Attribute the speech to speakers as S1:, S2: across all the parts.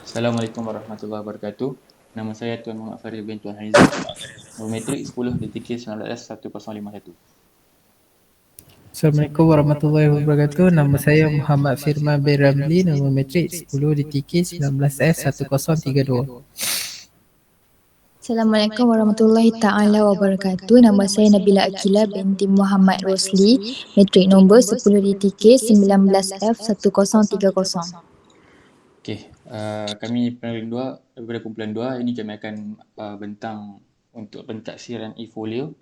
S1: Assalamualaikum warahmatullahi wabarakatuh. Nama saya Tuan Muhammad Farid bin Tuan Haizal. Nombor metrik 10 DTK 19S1051.
S2: Assalamualaikum warahmatullahi wabarakatuh. Nama saya Muhammad Firman bin Ramli. Nama matrik 10 DTK 19S1032.
S3: Assalamualaikum warahmatullahi taala wabarakatuh. Nama saya Nabila Akila binti Muhammad Rosli. Matrik nombor 10 DTK 19F1030.
S1: Okey, kami penerbit 2 daripada kumpulan 2. Ini kami akan bentang untuk pentafsiran e-folio.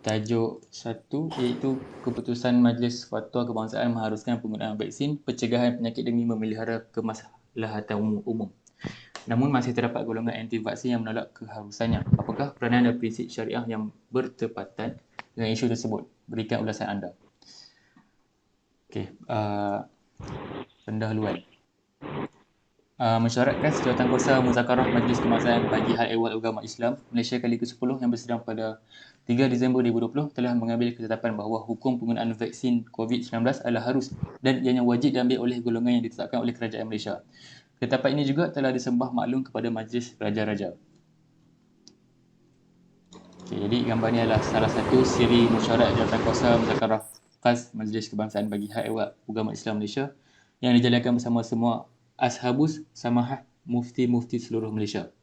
S1: Tajuk 1 iaitu keputusan Majlis Fatwa Kebangsaan mengharuskan penggunaan vaksin pencegahan penyakit demi memelihara kemaslahatan umum. Namun masih terdapat golongan anti vaksin yang menolak keharusannya. Apakah peranan dan prinsip syariah yang bertepatan dengan isu tersebut? Berikan ulasan anda. Okey, pendahuluan. Mesyuaratkan Sejawataukuasa Muzakarah Majlis Kebangsaan bagi Hal Ehwal Agama Islam Malaysia kali ke-10 yang bersidang pada 3 Disember 2020 telah mengambil ketetapan bahawa hukum penggunaan vaksin COVID-19 adalah harus dan ianya wajib diambil oleh golongan yang ditetapkan oleh Kerajaan Malaysia. Ketetapan ini juga telah disembah maklum kepada Majlis Raja-Raja. Okay, jadi gambar ini adalah salah satu siri mesyuarat Jawataukuasa Muzakarah Khas Majlis Kebangsaan bagi Hak Ehwal Agama Islam Malaysia yang dijalankan bersama semua Ashabus Samahah Mufti-Mufti seluruh Malaysia.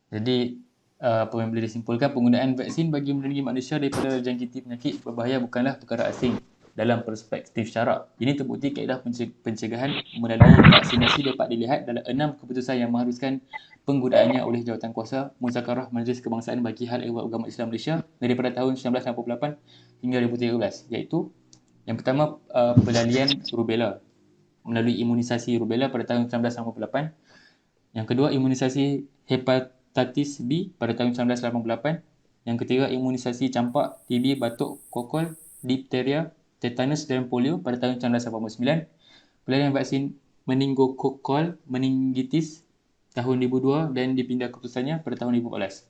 S1: Jadi, apa yang boleh disimpulkan, penggunaan vaksin bagi melindungi manusia daripada jangkiti penyakit berbahaya bukanlah perkara asing dalam perspektif syarak. Ini terbukti kaedah pencegahan melalui vaksinasi dapat dilihat dalam 6 keputusan yang mengharuskan penggunaannya oleh Jawataukuasa Muzakarah Majlis Kebangsaan bagi Hal Ehwal Agama Islam Malaysia daripada tahun 1998 hingga 2013, iaitu yang pertama, pelalian rubella melalui imunisasi rubella pada tahun 1998. Yang kedua, imunisasi hepatitis B pada tahun 1988. Yang ketiga, imunisasi campak, TB, batuk, kokol, dipteria, tetanus dan polio pada tahun 1989. Pelarian vaksin meningokokal meningitis tahun 2002 dan dipindah keputusannya pada tahun 2014.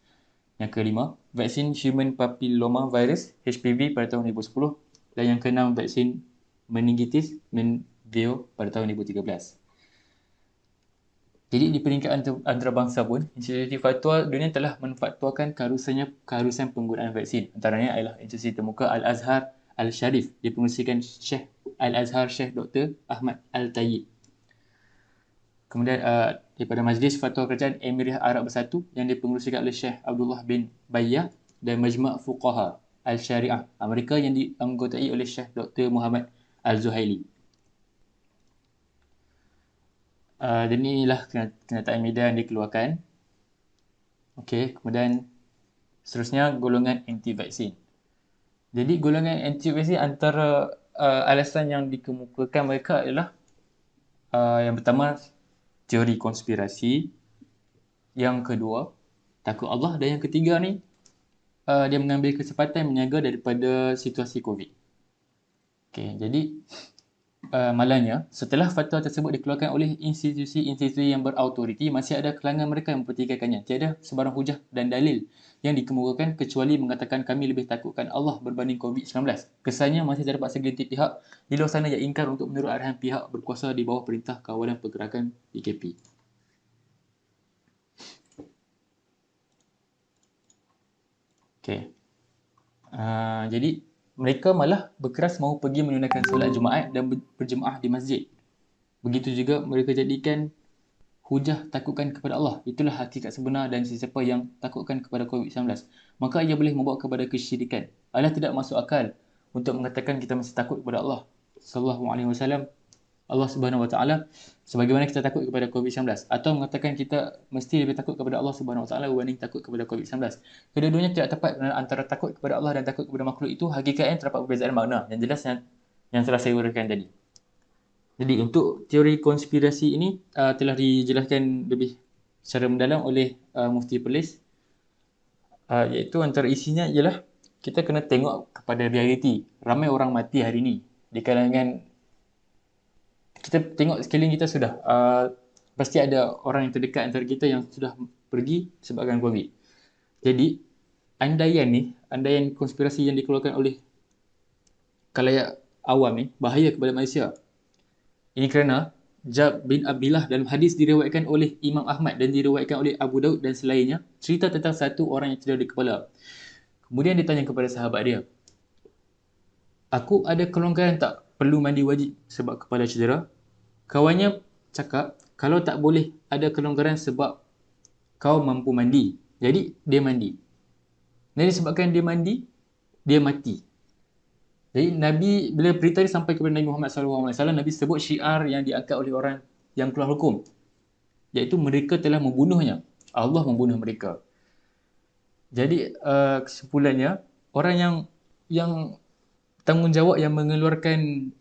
S1: Yang kelima, vaksin human papilloma virus HPV pada tahun 2010 dan yang keenam, vaksin meningitis Menveo pada tahun 2013. Jadi di peringkat antarabangsa pun, institusi fatwa dunia telah menfatwakan keharusan penggunaan vaksin. Antaranya adalah institusi termuka Al-Azhar Al-Sharif dipengerusikan Syekh Al-Azhar Syekh Dr. Ahmad Al-Tayyib. Kemudian daripada Majlis Fatwa Kerajaan Emirah Arab Bersatu yang dipengerusikan oleh Syekh Abdullah bin Bayyah dan Majma' Fuqaha Al-Syariah Amerika yang dianggotai oleh Syekh Dr. Muhammad Al-Zuhaili. Dan inilah kenyataan media yang dikeluarkan. Okey, kemudian seterusnya golongan anti-vaksin. Jadi golongan anti-vaksin antara alasan yang dikemukakan mereka adalah yang pertama, teori konspirasi. Yang kedua, takut Allah. Dan yang ketiga ni, dia mengambil kesempatan menjaga daripada situasi COVID. Okey, jadi malangnya, setelah fatwa tersebut dikeluarkan oleh institusi-institusi yang berautoriti, masih ada kalangan mereka yang mempertikaikannya. Tiada sebarang hujah dan dalil yang dikemukakan kecuali mengatakan kami lebih takutkan Allah berbanding COVID-19. Kesannya masih terdapat segelintir pihak di luar sana yang ingkar untuk menurut arahan pihak berkuasa di bawah Perintah Kawalan Pergerakan PKP. Okey. Jadi mereka malah berkeras mahu pergi menunaikan solat Jumaat dan berjemaah di masjid. Begitu juga mereka jadikan hujah takutkan kepada Allah. Itulah hakikat sebenar dan sesiapa yang takutkan kepada COVID-19. Maka ia boleh membawa kepada kesyirikan. Allah tidak masuk akal untuk mengatakan kita mesti takut kepada Allah sallallahu alaihi wasallam, Allah Subhanahu Wa Taala sebagaimana kita takut kepada COVID-19, atau mengatakan kita mesti lebih takut kepada Allah Subhanahu Wa Taala berbanding takut kepada COVID-19. Kedua-duanya tidak tepat kerana antara takut kepada Allah dan takut kepada makhluk itu hakikatnya terdapat perbezaan makna yang jelas yang telah saya uraikan tadi. Jadi untuk teori konspirasi ini telah dijelaskan lebih secara mendalam oleh Mufti Perlis, iaitu antara isinya ialah kita kena tengok kepada realiti. Ramai orang mati hari ini di kalangan kita tengok sekeliling kita sudah pasti ada orang yang terdekat antara kita yang sudah pergi sebabkan COVID. Jadi andaian konspirasi yang dikeluarkan oleh khalayak awam ni bahaya kepada manusia. Ini kerana Jab bin Abdullah dalam hadis diriwayatkan oleh Imam Ahmad dan diriwayatkan oleh Abu Daud dan selainnya, cerita tentang satu orang yang cedera di kepala. Kemudian dia tanya kepada sahabat dia, aku ada kelonggaran tak perlu mandi wajib sebab kepala cedera? Kawannya cakap, kalau tak boleh ada kelonggaran sebab kau mampu mandi. Jadi dia mandi. Dan disebabkan dia mandi, dia mati. Jadi Nabi, bila berita ini sampai kepada Nabi Muhammad SAW, Nabi sebut syiar yang diangkat oleh orang yang keluar hukum, iaitu mereka telah membunuhnya. Allah membunuh mereka. Jadi kesimpulannya, orang yang tanggungjawab yang mengeluarkan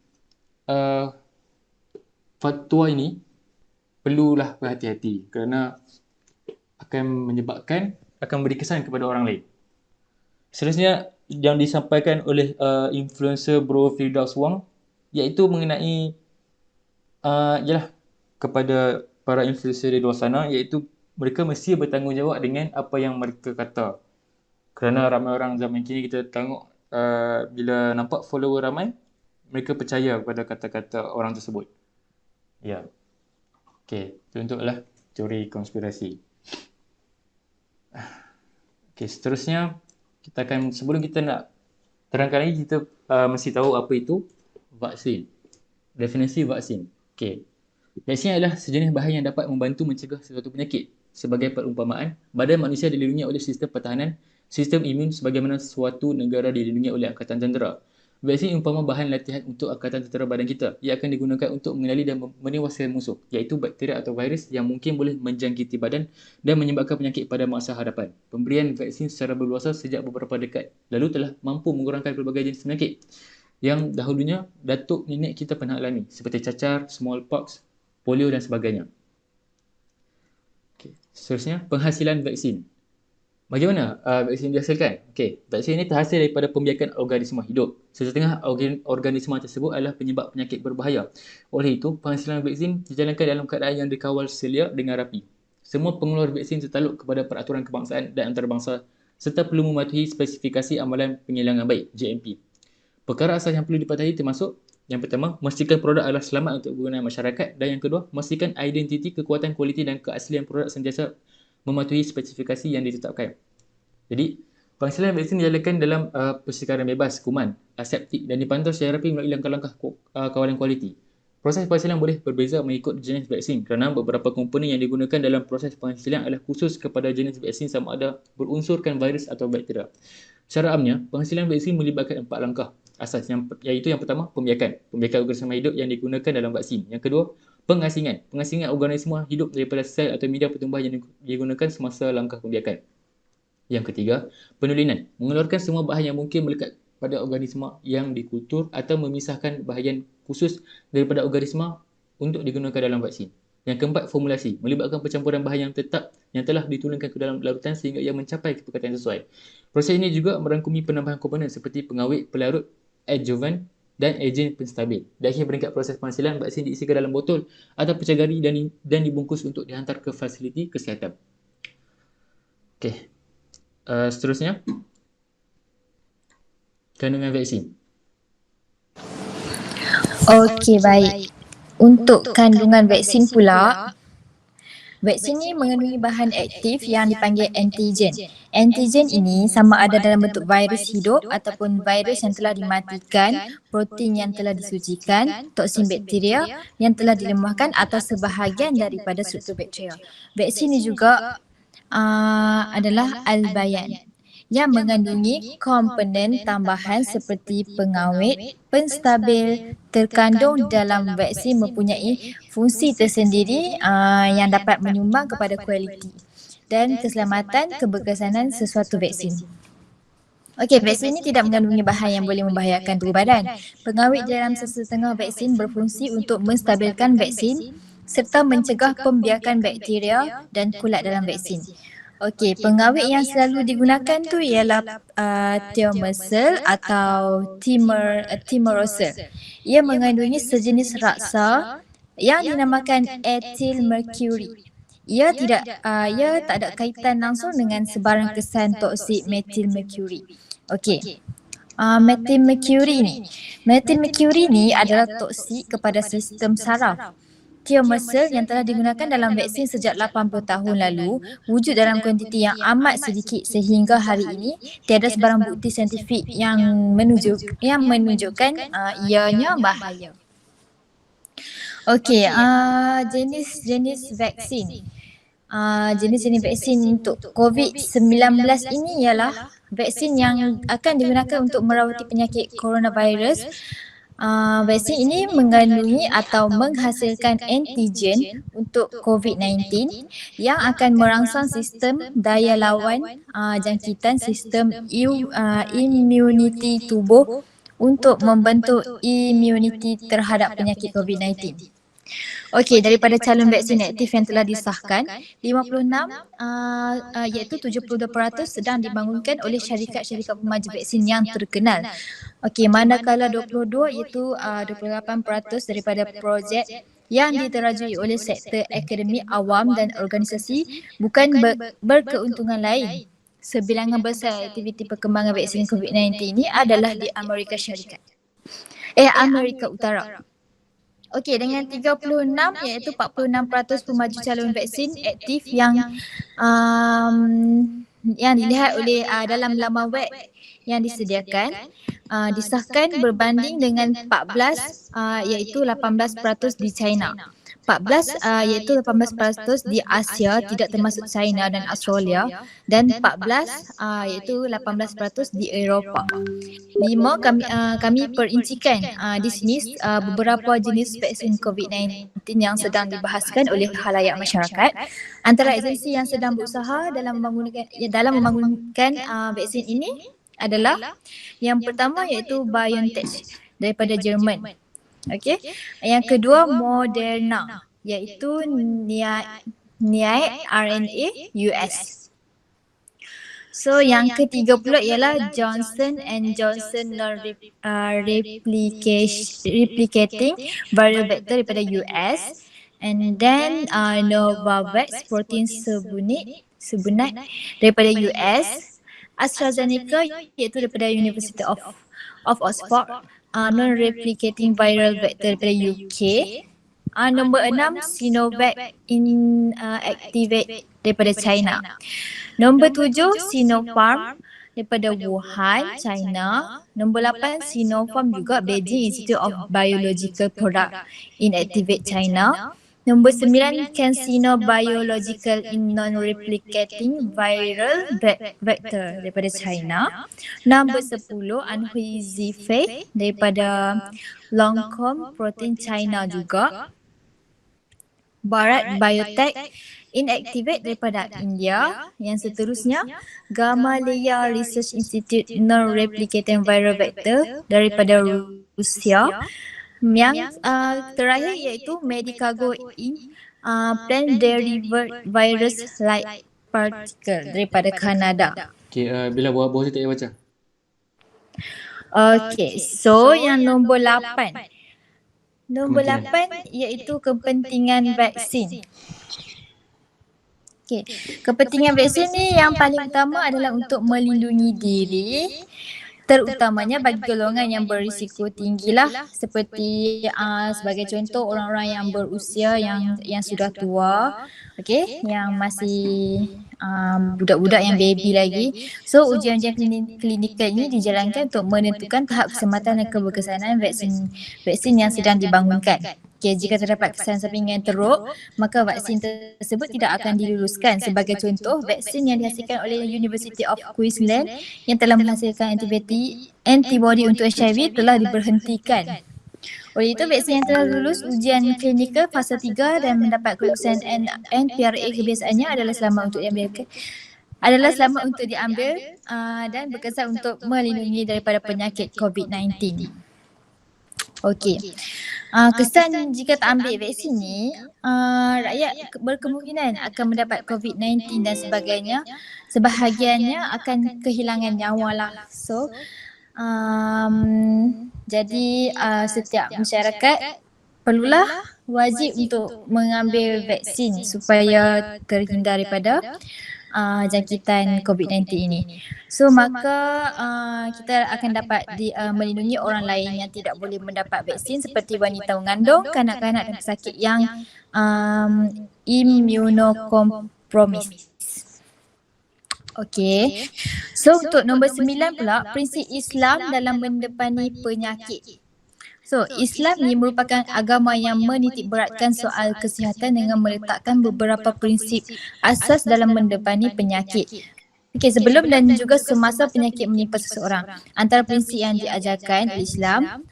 S1: fatwa ini perlulah berhati-hati kerana akan beri kesan kepada orang lain. Seterusnya yang disampaikan oleh influencer Bro Firdaus Wang, iaitu mengenai ialah kepada para influencer di luar sana, iaitu mereka mesti bertanggungjawab dengan apa yang mereka kata. Kerana ramai orang zaman kini kita tengok bila nampak follower ramai, mereka percaya kepada kata-kata orang tersebut. Ya. Okey, itu untuklah teori konspirasi. Okey, seterusnya sebelum kita nak terangkan lagi, kita mesti tahu apa itu vaksin. Definisi vaksin. Okey. Vaksin adalah sejenis bahan yang dapat membantu mencegah sesuatu penyakit. Sebagai perumpamaan, badan manusia dilindungi oleh sistem pertahanan, sistem imun sebagaimana suatu negara dilindungi oleh angkatan tentera. Vaksin umpama bahan latihan untuk angkatan tentera badan kita. Ia akan digunakan untuk mengenali dan menewaskan musuh, iaitu bakteria atau virus yang mungkin boleh menjangkiti badan dan menyebabkan penyakit pada masa hadapan. Pemberian vaksin secara berluasa sejak beberapa dekad lalu telah mampu mengurangkan pelbagai jenis penyakit yang dahulunya datuk nenek kita pernah alami, seperti cacar, smallpox, polio dan sebagainya. Okay. Seterusnya, penghasilan vaksin. Bagaimana vaksin dihasilkan? Okey, vaksin ini terhasil daripada pembiakan organisma hidup. Sesetengah organisma tersebut adalah penyebab penyakit berbahaya. Oleh itu, penghasilan vaksin dijalankan dalam keadaan yang dikawal selia dengan rapi. Semua pengeluar vaksin tertakluk kepada peraturan kebangsaan dan antarabangsa serta perlu mematuhi spesifikasi amalan penghilangan baik, JMP. Perkara asas yang perlu dipatuhi termasuk, yang pertama, memastikan produk adalah selamat untuk penggunaan masyarakat, dan yang kedua, memastikan identiti, kekuatan, kualiti dan keaslian produk sentiasa mematuhi spesifikasi yang ditetapkan. Jadi, penghasilan vaksin dijalankan dalam persekaran bebas, kuman, aseptik dan dipantau secara rapi melalui langkah-langkah kawalan kualiti. Proses penghasilan boleh berbeza mengikut jenis vaksin kerana beberapa komponen yang digunakan dalam proses penghasilan adalah khusus kepada jenis vaksin sama ada berunsurkan virus atau bakteria. Secara amnya, penghasilan vaksin melibatkan 4 langkah asas, iaitu yang pertama, pembiakan organisma hidup yang digunakan dalam vaksin. Yang kedua, pengasingan organisma hidup daripada sel atau media pertumbuhan yang digunakan semasa langkah pembiakan. Yang ketiga, penulinan, mengeluarkan semua bahan yang mungkin melekat pada organisma yang dikultur atau memisahkan bahagian khusus daripada organisma untuk digunakan dalam vaksin. Yang keempat, formulasi, melibatkan pencampuran bahan yang tetap yang telah diturunkan ke dalam larutan sehingga ia mencapai kepekatan sesuai. Proses ini juga merangkumi penambahan komponen seperti pengawet, pelarut, adjuvan dan ejen penstabil. Di akhir peringkat proses penghasilan, vaksin diisikan dalam botol atau pecahgari dan dibungkus untuk dihantar ke fasiliti kesihatan. Okey. Seterusnya, kandungan vaksin.
S3: Okey, baik. Untuk kandungan vaksin pula, vaksin ini mengandungi bahan aktif yang dipanggil antigen. Antigen ini sama ada dalam bentuk virus hidup ataupun virus yang telah dimatikan, protein yang telah disucikan, toksin bakteria yang telah dilemahkan atau sebahagian daripada struktur bakteria. Vaksin ini juga adalah albayan yang mengandungi komponen tambahan seperti pengawet, penstabil. Terkandung dalam vaksin mempunyai fungsi tersendiri yang dapat menyumbang kepada kualiti dan keselamatan keberkesanan sesuatu vaksin. Okey, vaksin ini tidak mengandungi bahan yang boleh membahayakan tubuh badan. Pengawet dalam sesetengah vaksin berfungsi untuk menstabilkan vaksin serta mencegah pembiakan bakteria dan kulat dalam vaksin. Okey, pengawet yang selalu digunakan tu ialah thimerosal atau thimerosal. Ia mengandungi sejenis raksa yang dinamakan ethyl mercury. Ia tak ada kaitan langsung dengan sebarang kesan toksik methyl mercury. Okey. Methyl mercury ni adalah toksik kepada sistem saraf. Thiomycin yang telah digunakan dalam vaksin sejak 80 tahun lalu wujud dalam kuantiti yang amat sedikit sehingga hari ini tiada sebarang bukti saintifik yang menunjukkan ianya bahaya. Okey, jenis-jenis vaksin. Jenis-jenis vaksin untuk COVID-19 ini ialah vaksin yang akan digunakan untuk merawati penyakit coronavirus. Vaksin ini mengandungi atau menghasilkan antigen untuk COVID-19 yang akan merangsang sistem daya lawan jangkitan sistem imuniti tubuh untuk membentuk imuniti terhadap penyakit COVID-19. Okey, daripada calon vaksin aktif yang telah disahkan, 56 iaitu 72% sedang dibangunkan oleh syarikat-syarikat pemaju vaksin yang terkenal. Okey, manakala 22 iaitu 28% daripada projek yang diterajui oleh sektor akademik awam dan organisasi bukan berkeuntungan lain. Sebilangan besar aktiviti perkembangan vaksin COVID-19 ini adalah di Amerika Syarikat. Amerika Utara. Okey, dengan 36 iaitu 46% pemaju calon vaksin aktif yang dilihat oleh dalam laman web yang disediakan disahkan berbanding dengan 14 iaitu 18% di China. 14 iaitu 18% di Asia tidak termasuk China dan Australia dan 14 iaitu 18% di Eropah. 5 kami perincikan di sini beberapa jenis vaksin COVID-19 yang sedang dibahaskan oleh khalayak masyarakat. Antara agensi yang sedang berusaha dalam membangunkan vaksin ini adalah yang pertama iaitu BioNTech daripada Jerman. Okey. Yang kedua Moderna iaitu Niaid RNA US. So yang ketiga pula ialah Johnson & Johnson replicating viral vector daripada US, and then Novavax protein Sputnik daripada US, AstraZeneca iaitu daripada University of Oxford, non-replicating viral vector daripada UK. Nombor 6 Sinovac Inactivate daripada China. Nombor 7 Sinopharm daripada Wuhan, China. Nombor 8 Sinopharm juga Beijing Institute of Biological Product Inactivate China. Nombor 9 CanSino Biological Non-Replicating Viral Vector daripada China. Nombor 10 Anhui-Zhifei daripada Longcom Protein China juga. Bharat Biotech Inactivate daripada India. Yang seterusnya Gamaleya Research Institute Non-Replicating Viral Vector daripada Rusia. Yang terakhir iaitu Medicago Plant Derived Virus Like Particle daripada Kanada.
S1: Okey, bila bawah tu tak payah baca.
S3: Okey, so yang nombor 8. Nombor 8 iaitu kepentingan vaksin. Okey, kepentingan vaksin ni yang paling utama adalah untuk melindungi diri, terutamanya bagi golongan yang berisiko tinggilah, seperti sebagai contoh orang-orang yang berusia yang sudah tua, okey, yang masih budak-budak yang baby lagi. So ujian-ujian klinikal ini dijalankan untuk menentukan tahap keselamatan dan keberkesanan vaksin yang sedang dibangunkan. Okay, jika terdapat kesan sampingan teruk, maka vaksin tersebut tidak akan diluluskan. Sebagai contoh, vaksin yang dihasilkan oleh University of Queensland yang telah menghasilkan antibody untuk HIV telah diberhentikan. Oleh itu, vaksin yang telah lulus ujian klinikal fasa 3 dan mendapat kelulusan NPRA kebiasaannya adalah selamat untuk diambil dan berkesan untuk melindungi daripada penyakit COVID-19. Okey. Kesan jika tak ambil vaksin ni, rakyat berkemungkinan akan mendapat COVID-19 dan sebagainya. Sebahagiannya akan kehilangan nyawa lah. So, jadi setiap masyarakat perlulah wajib untuk mengambil vaksin supaya terhindar daripada jangkitan COVID-19 ini. So maka kita akan dapat melindungi orang lain yang tidak boleh mendapat vaksin seperti wanita mengandung, kanak-kanak dan pesakit yang immunocompromised. Okey. So untuk nombor 9 pula, prinsip Islam dalam mendepani penyakit. So, Islam ni merupakan agama yang menitik beratkan soal kesihatan dengan meletakkan beberapa prinsip asas dalam mendepani penyakit. Okey, sebelum dan juga semasa penyakit menimpa seseorang. Antara prinsip yang diajarkan oleh Islam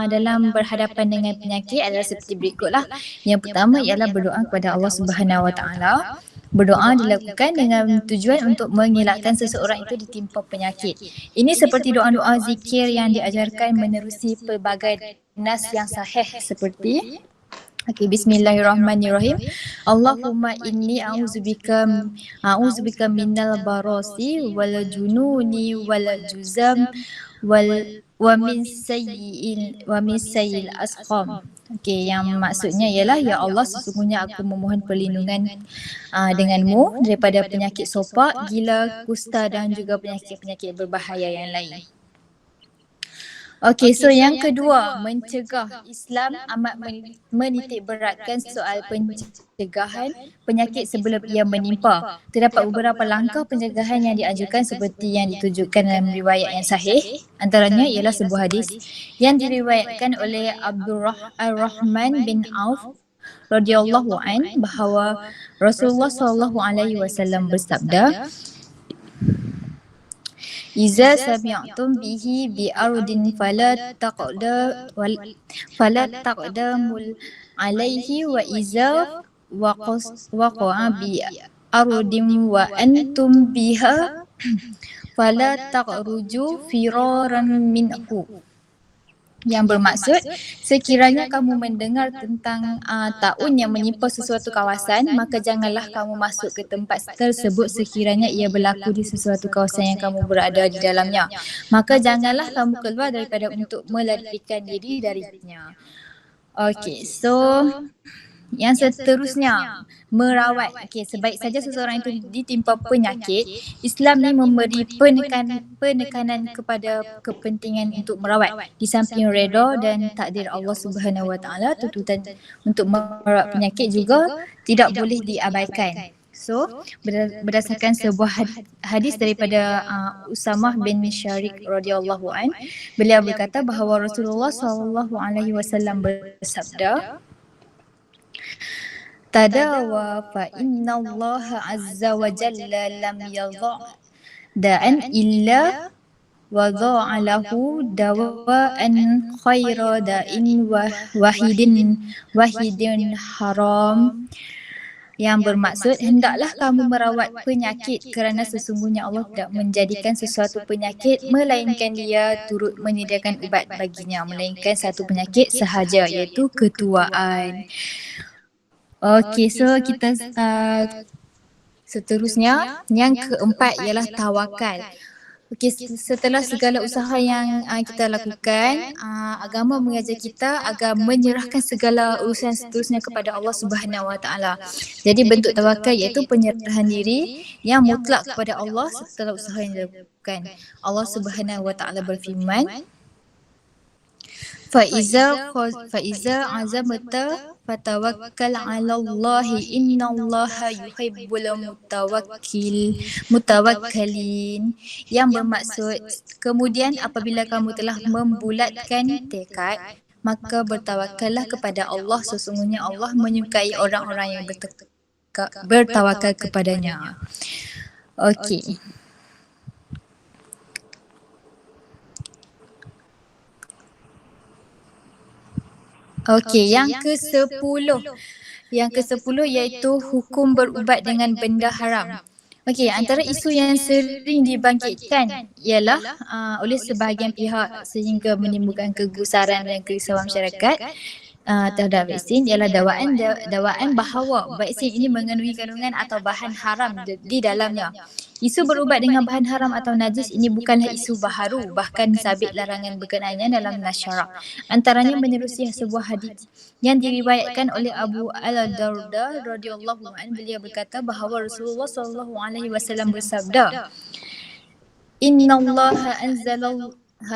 S3: dalam berhadapan dengan penyakit adalah seperti berikutlah. Yang pertama ialah berdoa kepada Allah Subhanahu Wa Taala. Berdoa dilakukan dengan tujuan untuk mengelakkan seseorang itu ditimpa penyakit. Ini seperti doa-doa zikir yang diajarkan menerusi pelbagai nas yang sahih seperti Bismillahirrahmanirrahim. Allahumma inni a'udzubika minal barasi wal jununi wal juzam wa min sayyi'il asqam. Okey, yang maksudnya ialah, ya Allah, sesungguhnya aku memohon perlindungan denganmu daripada penyakit sopak, gila, kusta dan juga penyakit-penyakit berbahaya yang lain. Okey, so yang kedua, mencegah. Islam amat menitik beratkan soal pencegahan penyakit sebelum ia menimpa. Terdapat beberapa langkah pencegahan yang dianjurkan seperti yang ditujukan dalam riwayat yang sahih. Antaranya ialah sebuah hadis yang diriwayatkan oleh Abdurrahman bin Auf radhiyallahu an bahawa Rasulullah SAW bersabda, Iza sami'tum bihi bi'ardin fala taqdamul alaihi wa iza waqa'a bi'ardin wa antum biha fala taqruju firaran minhu. Yang bermaksud, sekiranya kamu mendengar tentang taun yang menimpa sesuatu kawasan, maka janganlah kamu masuk ke tempat tersebut sekiranya ia berlaku di sesuatu kawasan yang kamu berada di dalamnya. Maka janganlah kamu keluar daripada untuk melarikan diri darinya. Okey, so yang seterusnya, merawat. Okey, sebaik saja seseorang itu ditimpa penyakit, Islam ni memberi penekanan kepada kepentingan untuk merawat. Di samping redha dan takdir Allah Subhanahu Wa Taala, tuntutan untuk merawat penyakit juga tidak boleh diabaikan. So, berdasarkan sebuah hadis daripada Usamah bin Syariq radhiyallahu an, beliau berkata bahawa Rasulullah SAW bersabda, Tadawa fa inna Allah azza wa jalla lam yadha' da'an illa wadha'a lahu dawa'an khaira da'in wahidin haram. Yang bermaksud, hendaklah kamu merawat penyakit kerana sesungguhnya Allah tidak menjadikan sesuatu penyakit melainkan Dia turut menyediakan ubat baginya, melainkan satu penyakit sahaja, iaitu ketuaan. Okey, so kita seterusnya, yang keempat ialah tawakal. Okey, setelah segala usaha yang kita lakukan, agama mengajar kita agar menyerahkan segala urusan seterusnya kepada Allah Subhanahu Wa Taala. Jadi bentuk tawakal iaitu penyerahan diri yang mutlak kepada Allah setelah usaha yang dilakukan. Allah Subhanahu Wa Taala berfirman, Faiza azamta fatawakkal 'alallahi innallaha yuhibbul mutawakkalin. Yang bermaksud, kemudian apabila kamu telah membulatkan tekad, maka bertawakallah kepada Allah, sesungguhnya Allah menyukai orang-orang yang bertawakal kepadanya. Okey. Okey, yang ke-10. Yang ke-10 iaitu hukum berubat dengan benda haram. Okey, antara isu yang sering dibangkitkan ialah oleh sebahagian pihak sehingga menimbulkan kegusaran dan kerisauan masyarakat terhadap vaksin ialah dakwaan bahawa vaksin ini mengandungi kandungan atau bahan haram di dalamnya. Isu berubat dengan bahan haram atau najis ini bukanlah isu baharu, bahkan sabit larangan berkenaannya dalam nasyarak. Antaranya menerusi sebuah hadis yang diriwayatkan oleh Abu Al-Darda radhiyallahu anhu. Beliau berkata bahawa Rasulullah sallallahu alaihi wasallam bersabda, Innallaha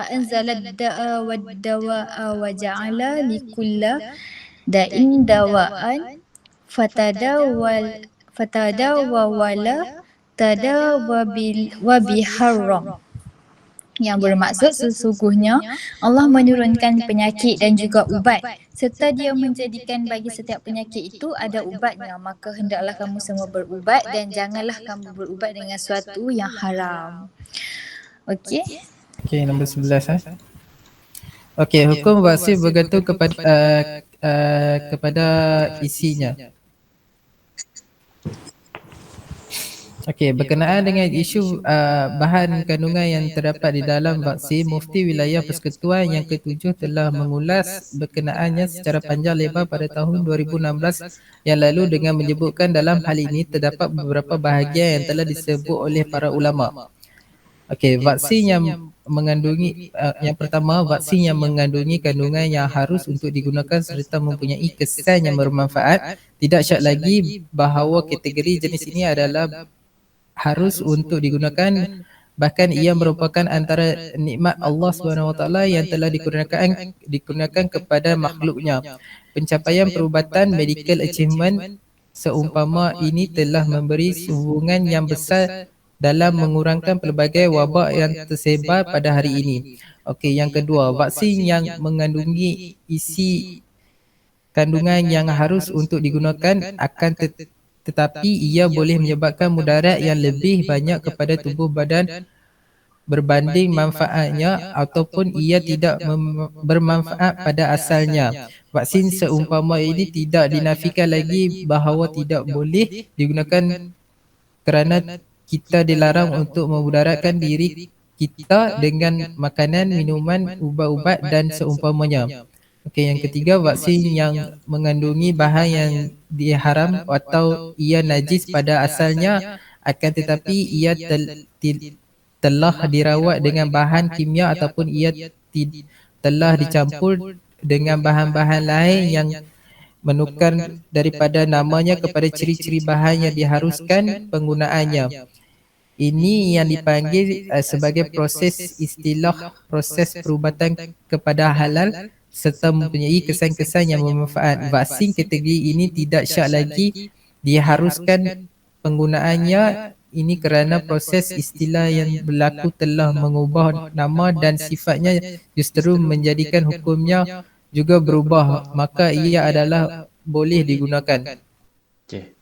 S3: anzalad da'a wad dawa'a wa ja'ala likulla da'in dawa'an fatadawwala tadawabiharram, yang bermaksud sesungguhnya Allah menurunkan penyakit dan juga ubat serta Dia menjadikan bagi setiap penyakit itu ada ubatnya, maka hendaklah kamu semua berubat dan janganlah kamu berubat dengan sesuatu yang haram. Okey.
S2: Okey, nombor 11 Okey, hukum vaksin bergantung kepada isinya. Okey, berkenaan dengan isu bahan kandungan yang terdapat di dalam vaksin, Mufti Wilayah Persekutuan yang ke-7 telah mengulas berkenaannya secara panjang lebar pada tahun 2016 yang lalu dengan menyebutkan dalam hal ini terdapat beberapa bahagian yang telah disebut oleh para ulama. Okey, vaksin yang mengandungi yang pertama, vaksin yang mengandungi kandungan yang harus untuk digunakan serta mempunyai kesan yang bermanfaat. Tidak syak lagi bahawa kategori jenis ini adalah harus untuk digunakan, bahkan ia merupakan antara nikmat Allah SWT yang telah dikurniakan kepada makhluknya. Pencapaian perubatan medical achievement seumpama ini telah memberi hubungan yang besar dalam mengurangkan pelbagai wabak yang tersebar pada hari ini. Okey, yang kedua, vaksin yang mengandungi isi kandungan yang harus untuk digunakan akan tetapi ia boleh menyebabkan mudarat yang lebih banyak kepada tubuh badan berbanding manfaatnya, ataupun ia tidak bermanfaat pada asalnya. Vaksin seumpama ini tidak dinafikan lagi bahawa tidak boleh digunakan kerana kita dilarang untuk memudaratkan diri kita dengan makanan, minuman, ubat-ubat dan seumpamanya. Okey, yang ketiga, vaksin yang mengandungi bahan yang diharam atau ia najis pada asalnya, akan tetapi ia telah dirawat dengan bahan kimia ataupun ia telah dicampur dengan bahan-bahan lain yang menukar daripada namanya kepada ciri-ciri bahan yang diharuskan penggunaannya. Ini yang dipanggil sebagai proses perubatan kepada halal serta mempunyai kesan-kesan yang bermanfaat. Vaksin kategori ini tidak syak lagi diharuskan penggunaannya ini kerana proses istilah yang berlaku telah mengubah nama dan sifatnya, justru menjadikan hukumnya juga berubah, maka ia adalah boleh digunakan.
S1: Okey.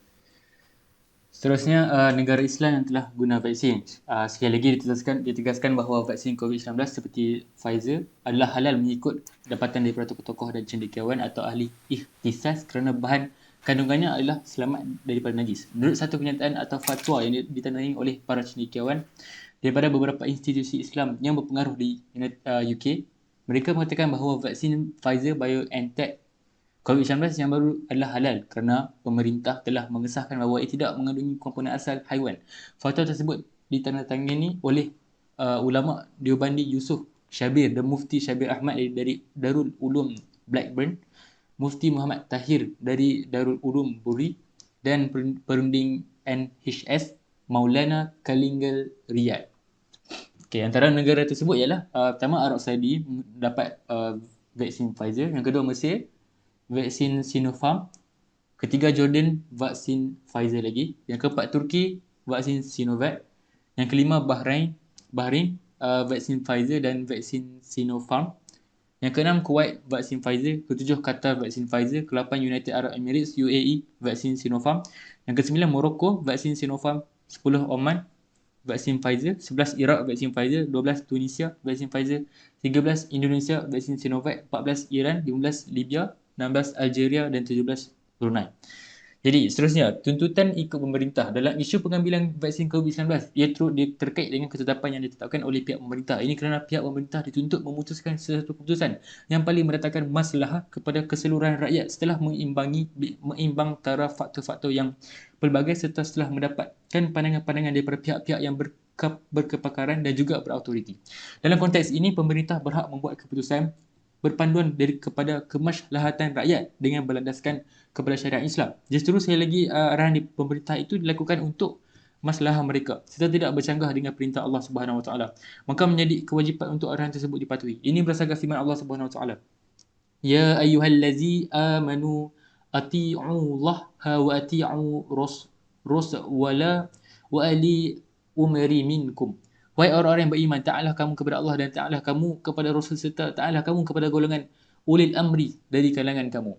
S1: Seterusnya, negara Islam yang telah guna vaksin. Sekali lagi ditegaskan bahawa vaksin COVID-19 seperti Pfizer adalah halal mengikut dapatan daripada tokoh-tokoh dan cendekiawan atau ahli ikhtisas kerana bahan kandungannya adalah selamat daripada najis. Menurut satu kenyataan atau fatwa yang ditandai oleh para cendekiawan daripada beberapa institusi Islam yang berpengaruh di UK, mereka mengatakan bahawa vaksin Pfizer BioNTech COVID-19 yang baru adalah halal kerana pemerintah telah mengesahkan bahawa ia tidak mengandungi komponen asal haiwan. Fatwa tersebut ditandatangani oleh ulama Deobandi Yusof Syabir dan Mufti Syabir Ahmad dari Darul Ulum Blackburn, Mufti Muhammad Tahir dari Darul Ulum Bury dan perunding NHS Maulana Kalingal Riyadh. Okey, antara negara tersebut ialah pertama Arab Saudi dapat vaksin Pfizer, yang kedua Mesir vaksin Sinopharm, ketiga Jordan vaksin Pfizer lagi, yang keempat Turki vaksin Sinovac, yang kelima Bahrain vaksin Pfizer dan vaksin Sinopharm, yang keenam Kuwait vaksin Pfizer, ketujuh Qatar vaksin Pfizer, ke-8 United Arab Emirates UAE vaksin Sinopharm, yang ke-9 Morocco vaksin Sinopharm, 10 Oman vaksin Pfizer, 11 Iraq vaksin Pfizer, 12 Tunisia vaksin Pfizer, 13 Indonesia vaksin Sinovac, 14 Iran, 15 Libya, 16 Algeria dan 17 Brunei. Jadi seterusnya, tuntutan ikut pemerintah. Dalam isu pengambilan vaksin COVID-19, dia terkait dengan ketetapan yang ditetapkan oleh pihak pemerintah. Ini kerana pihak pemerintah dituntut memutuskan sesuatu keputusan yang paling mendatangkan masalah kepada keseluruhan rakyat setelah mengimbang taraf faktor-faktor yang pelbagai serta setelah mendapatkan pandangan-pandangan daripada pihak-pihak yang berkepakaran dan juga berautoriti. Dalam konteks ini, pemerintah berhak membuat keputusan berpanduan kepada kemaslahatan rakyat dengan berlandaskan kepada syariat Islam. Justru sekali lagi arahan di pemerintah itu dilakukan untuk masalah mereka serta tidak bercanggah dengan perintah Allah Subhanahu Wa Taala. Maka menjadi kewajipan untuk arahan tersebut dipatuhi. Ini berdasarkan firman Allah Subhanahu Wa Taala. Ya ayyuhallazi amanu ati'ullaha wa ati'u wala wa ali umri minkum. Wahai orang-orang yang beriman, taatlah kamu kepada Allah dan taatlah kamu kepada Rasul serta taatlah kamu kepada golongan ulil amri dari kalangan kamu.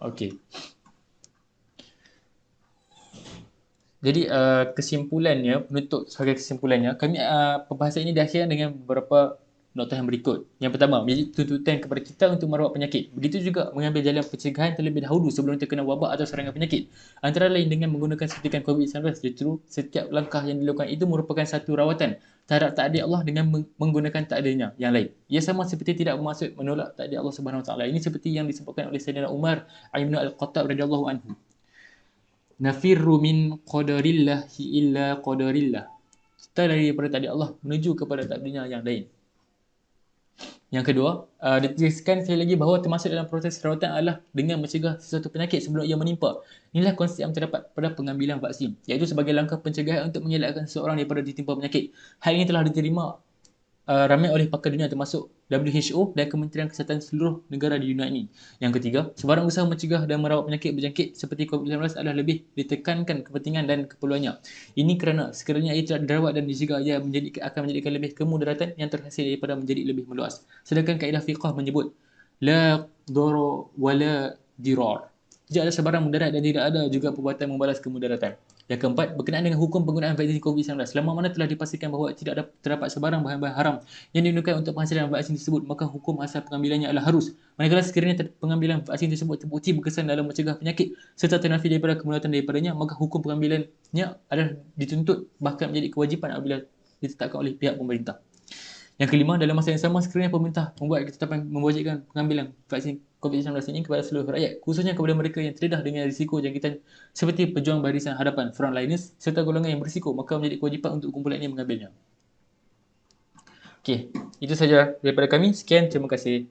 S1: Okey. Jadi kesimpulannya, penutup sebagai kesimpulannya, kami pembahasan ini diakhirkan dengan beberapa nota yang berikut. Yang pertama, menjadi tuntutan kepada kita untuk merawat penyakit. Begitu juga mengambil jalan pencegahan terlebih dahulu sebelum terkena wabak atau serangan penyakit. Antara lain dengan menggunakan suntikan COVID-19. Justru setiap langkah yang dilakukan itu merupakan satu rawatan terhadap takdir Allah dengan menggunakan takdirnya yang lain. Ia sama seperti tidak bermaksud menolak takdir Allah Subhanahu Wa Taala. Ini seperti yang disebutkan oleh Sayyidina Umar bin Al-Khattab radhiyallahu anhu. Nafirru min qadarillahi illa qadarillah. Kita daripada takdir Allah menuju kepada takdirnya yang lain. Yang kedua, ditegaskan sekali lagi bahawa termasuk dalam proses rawatan adalah dengan mencegah sesuatu penyakit sebelum ia menimpa. Inilah konsep yang terdapat pada pengambilan vaksin, iaitu sebagai langkah pencegahan untuk mengelakkan seseorang daripada ditimpa penyakit. Hal ini telah diterima ramai oleh pakar dunia termasuk WHO dan Kementerian Kesihatan seluruh negara di dunia ini. Yang ketiga, sebarang usaha mencegah dan merawat penyakit berjangkit seperti COVID-19 adalah lebih ditekankan kepentingan dan keperluannya. Ini kerana sekiranya ia tidak dirawat dan dicegah, ia akan menjadikan lebih kemudaratan yang terhasil daripada menjadi lebih meluas. Sedangkan kaedah fiqah menyebut la dara wa la dirar. Tidak ada sebarang mudarat dan tidak ada juga perbuatan membalas kemudaratan. Yang keempat, berkenaan dengan hukum penggunaan vaksin COVID-19. Selama mana telah dipastikan bahawa tidak terdapat sebarang bahan-bahan haram yang digunakan untuk penghasilan vaksin tersebut, maka hukum asal pengambilannya adalah harus. Manakala sekiranya pengambilan vaksin tersebut terbukti berkesan dalam mencegah penyakit serta ternafi daripada kemudaratan daripadanya, maka hukum pengambilannya adalah dituntut bahkan menjadi kewajipan apabila ditetapkan oleh pihak pemerintah. Yang kelima, dalam masa yang sama sekiranya pemerintah membuat ketetapan mewajibkan pengambilan vaksin COVID-19 ini kepada seluruh rakyat, khususnya kepada mereka yang terdedah dengan risiko jangkitan seperti pejuang barisan hadapan frontliners serta golongan yang berisiko, maka menjadi kewajipan untuk kumpulan ini mengambilnya. Okey, itu saja daripada kami. Sekian, terima kasih.